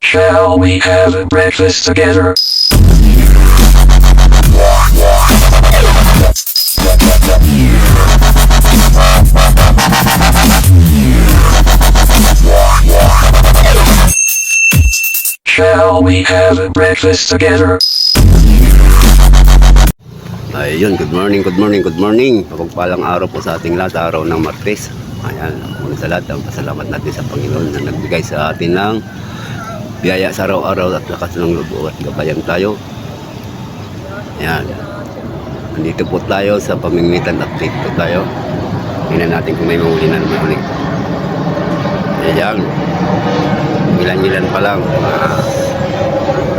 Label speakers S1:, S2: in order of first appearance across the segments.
S1: Shall we have a breakfast together? Shall we have a breakfast together?
S2: Ayun, good morning, good morning, good morning. Mapagpalang araw po sa ating lahat, araw ng Martes. Ayan, muna sa lahat, pasalamat natin sa Panginoon na nagbigay sa atin ng biyaya sa araw-araw at lakas ng loob at gabayan tayo. Ayan, nandito po tayo sa pamimitan, update po tayo. Tingnan natin kung may mahuli na naman ulit. Ayan, ilan-ilan pa lang,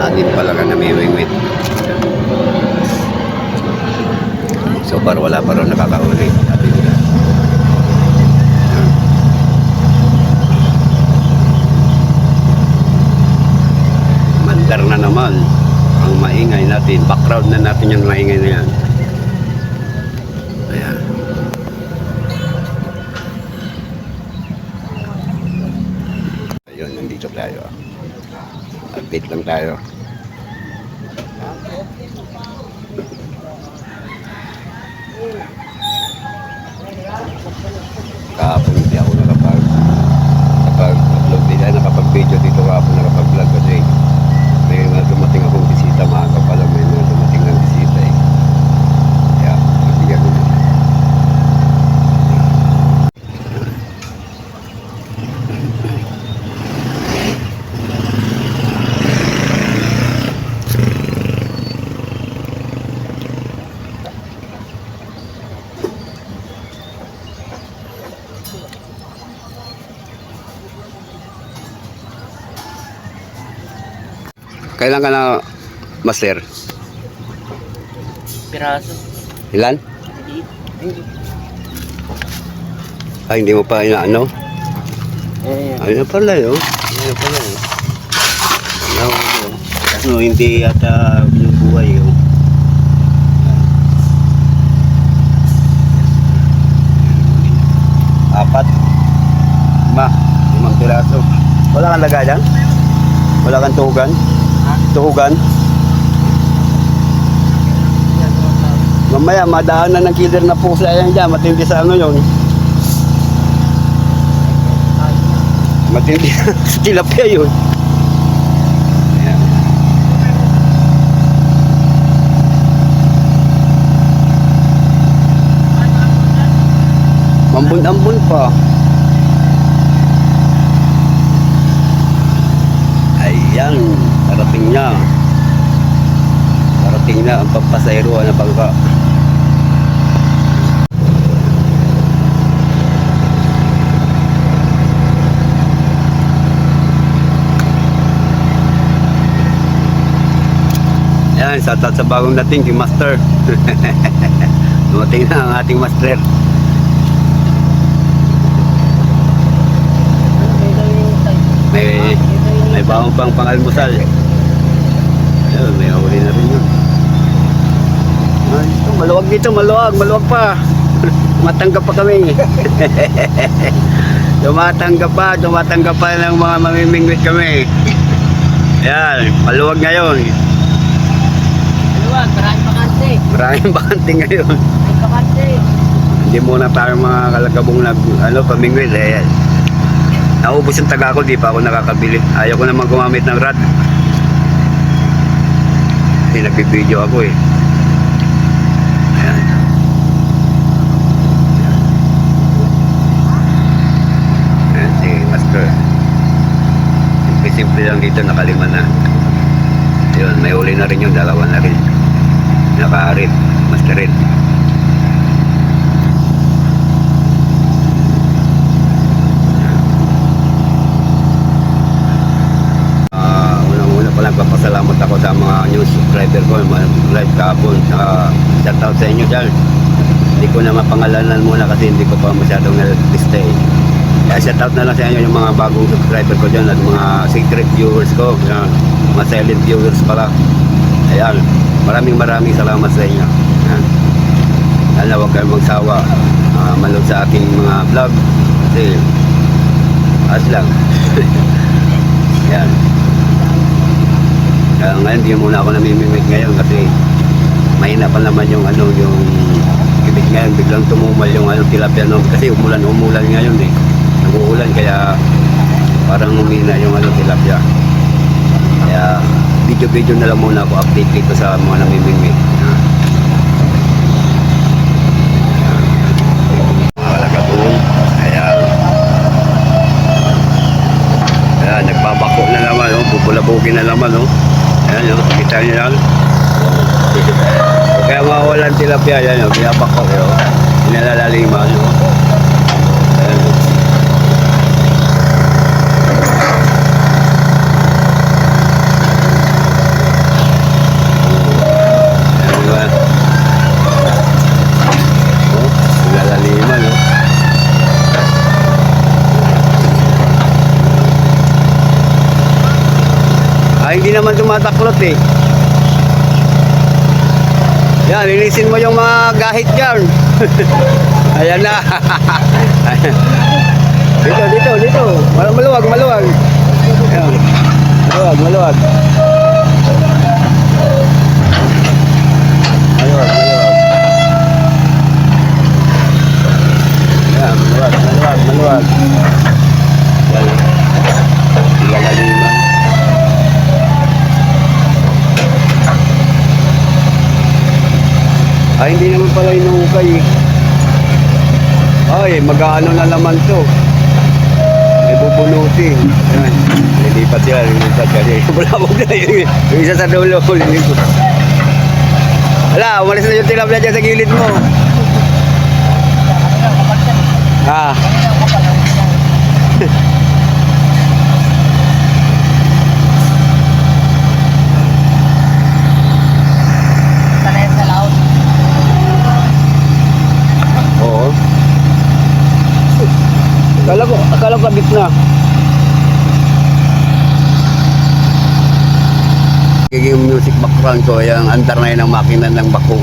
S2: atin pa lang ang namiwingwit. So far wala pa rin nakakahuli. Mandar na naman ang maingay natin. Background na natin yung maingay na yan. Ayan. Ayun, nandito tayo. Update lang tayo. Kahapon hindi ako nakapag-upload nila, nakapag-video dito kahapon, nakapag-vlog kasi may mga dumating akong bisita, maaga pa lang may mga dumating ng bisita eh. Kaya mabigyan ko nila. Kailan ka na, Master?
S3: Piraso.
S2: Ilan?
S3: Hindi.
S2: Ay, hindi mo pa inaano?
S3: Eh,
S2: Ayun na pala yun. Ayun na pala yun. Ano, hindi yata binubuhay yun. Apat. 5 piraso. Wala kang lagayan? Wala kang tuhugan? Tuhugan? Mamaya, madaan na ng killer na pusa yan dyan. Matindi sa ano yun. Matindi sa tilapia yun. Ayan. Mambun-ambun pa. Ayan, parating na. Parating na ang pampasayro na bangka. Ayan, sa bagong dating si Master. Dumating na ang ating Master. May bawang pang pangalmusal. Ayun, may huli na rin yun. Ay, ito, maluwag dito, maluwag pa. Tumatanggap pa kami. Tumatanggap pa ng mga mamimingwit kami. Ayan, maluwag ngayon.
S3: maluwag, maraming bakante.
S2: Maraming bakante ngayon.
S3: May bakante.
S2: Hindi muna tayo mga kalagabong pamingwit. Ayan. Naubos yung taga ko, di pa ako nakakabili. Ayaw ko naman gumamit ng rod. Kasi nagbibideo ako eh. Ayan. Ayan si Master. Simple lang dito, nakalima na. Ayun, may uli na rin yung dalawa na rin. Naka-arit, Master Red. Nagpapasalamat ako sa mga new subscriber ko, mga live kahapon. Shout out sa inyo dyan. Hindi ko na mapangalanan muna kasi hindi ko pa masyadong na-lista eh. Kaya shout out na lang sa inyo yung mga bagong subscriber ko dyan at mga secret viewers ko. Yan, mga silent viewers pala. Ayan, maraming salamat sa inyo. Ayan. Sana huwag kayong magsawa manood sa aking mga vlog kasi as lang. Ayan. ngayon, hindi muna ako namimimik ngayon kasi mahina pa naman yung yung ibig ngayon, biglang tumumal yung tilapia no? Kasi umulan ngayon eh. Nag-uulan kaya parang humina yung tilapia. Kaya video na lang muna ako update dito sa mga namimimik. Nagbabako na naman, bubulabukin na naman, ayan, kita nyo yan. Kaya mawawalan tilapia, yan, binabako, pinalalaliman, ayan. Ayan, diba? Pinalalaliman, hindi naman tumataklot eh. Yan, linisin mo yung mga gahit dyan. Ayan na. Dito. Maluwag. Ayan. Maluwag. Ayan, maluwag. Ayan. Ilalaliman. Hindi naman pala inuukay eh. Ay, mag-aano na naman to. May bubunutin. Ayan. Lilipat sila. Bulabog na yun. Yung isa sa dulo. Wala, umalis na yung tilapia dyan sa gilid mo. Akala ko kabit na. Yung music background ko, yung andar na yun ang makina ng bako.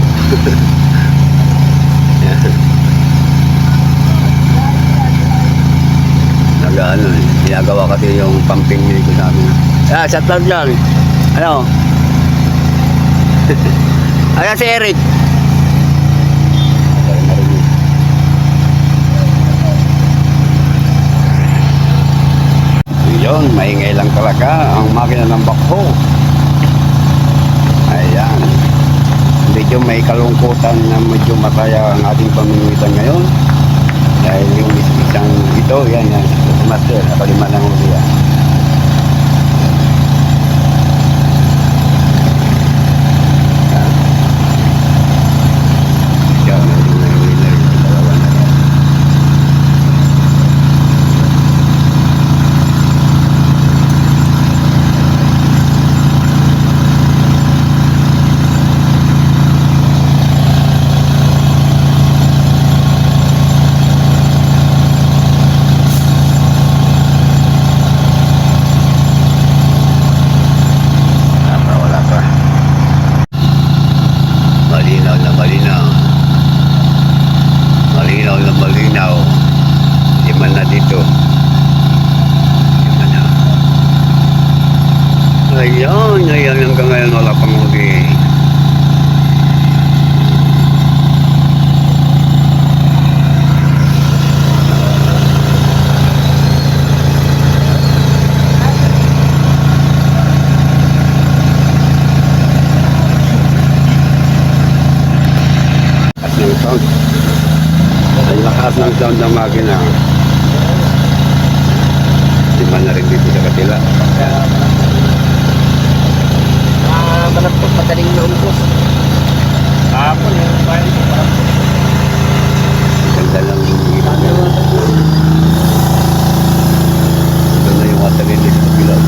S2: Ginagawa kasi yung pumping nito sa amin. Shut out lang. Ano? Ayan si Eric. Yun, maingay lang talaga ang makina ng bakho. Ayan. Medyo may kalungkutan na medyo masaya ang ating pamimitan ngayon. Dahil yung isang ito, yan, master, nakalima ng huli yan. Malinaw. Di man na dito. Ayan hanggang ngayon wala pang huli. Ang lakas ng sound ng makina. Di man na rin dito sa katila.
S3: Malapot, madaling naumpos. Hapon yung bayan ko parang.
S2: Ganda lang yung ginagawa. Ito na yung water release sa pilaw.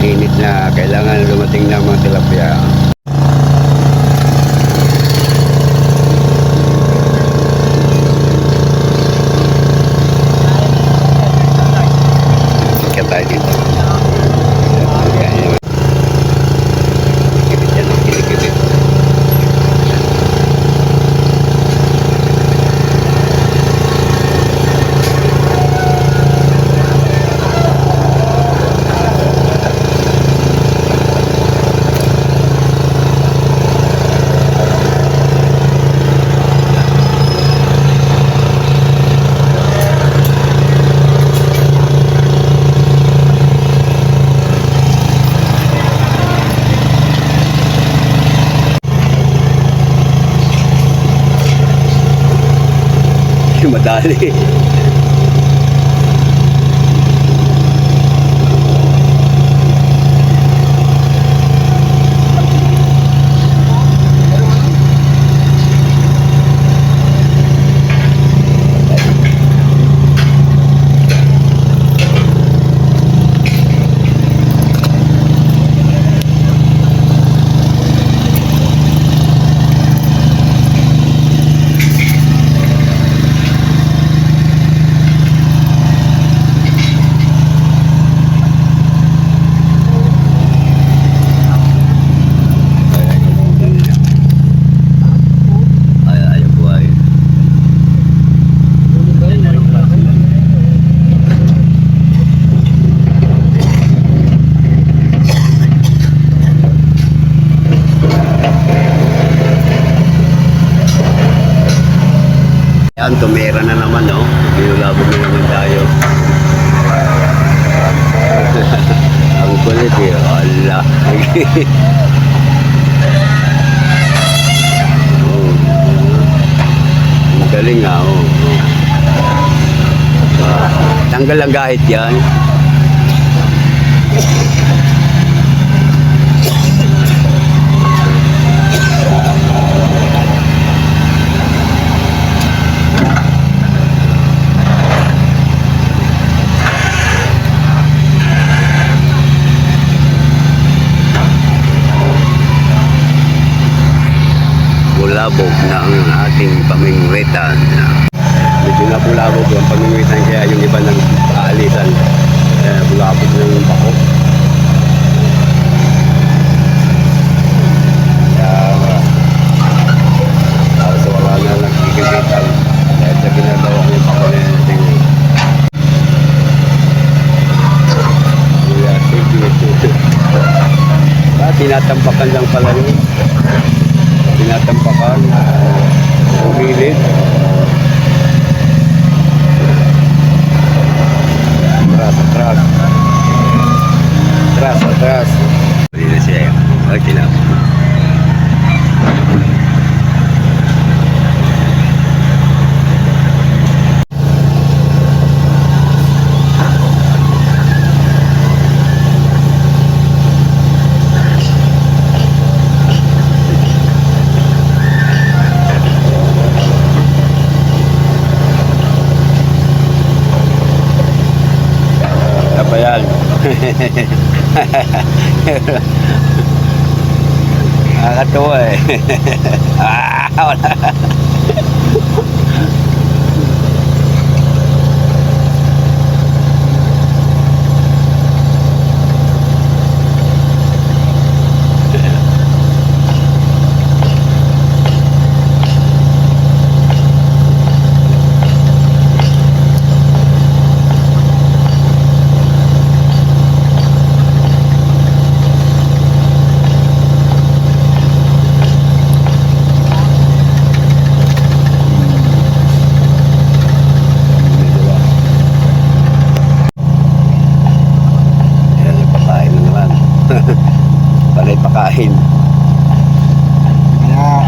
S2: Init na, kailangan dumating na mga tilapia. Madali. Ay, buhay. Yan, tumira na naman, no? Binulabog na naman tayo. Ang kulit, eh. Ala. Oh. Ang galing, ah. Oh. Tanggal ang gahit yan. Bulabog na ang ating pamingwitan. Medyo na bulabog ang pamingwitan, kaya yung iba ng kaalisan bulabog ng bako. Kaya so wala na nagkikigitan dahil sa ginagawa ko yung bako na natin. Kaya sige. Tinatampakan lang pala yun. Tinatampakan ang gilid. Atras. Hindi na siya. Okay na. Apa yan? Nakakatuwa eh. Wala. Palay pakain. Yeah.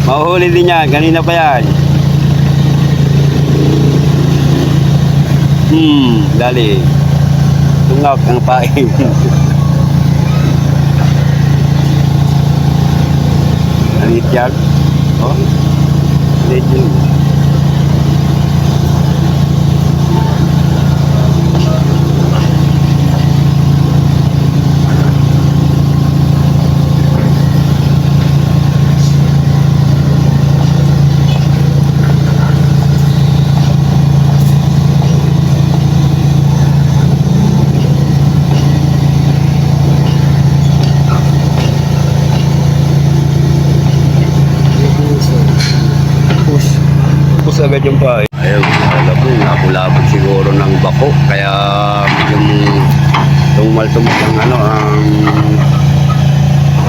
S2: Mahuhuli din yan. Kanina pa yan. Dali. Tungak ang pain. Alit yan. Oh. Alit yun. Agad yung pain. Ayun, nalabog, nakulabog siguro. siguro ng bako. Kaya yung tumal-tumal ang ang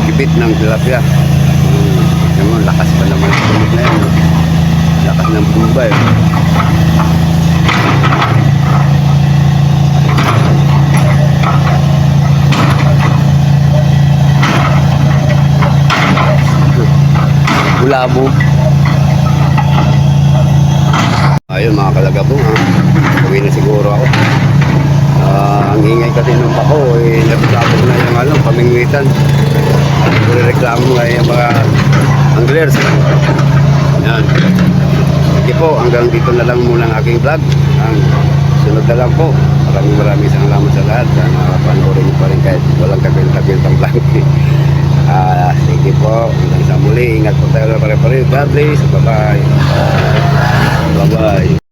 S2: kibit ng tilapia. Yung lakas pa naman ang tunog na yan. Lakas ng bumba eh. Bulabo. Ayun mga kalagabong ha. Uwi na siguro ako. Ang ingay kasi ng bako eh, napitabog na yung pamingwitan. Reklamo nga yung mga anglers. Yan. Sige po, hanggang dito na lang muna ang aking vlog. Ang sunod na lang po. Maraming salamat sa lahat. Sana panoorin niyo pa rin kahit walang kabil-kabiltang vlog. Sige po, hanggang sa muli. Ingat po tayo pare-pare. God bless. Bye-bye. Bye-bye.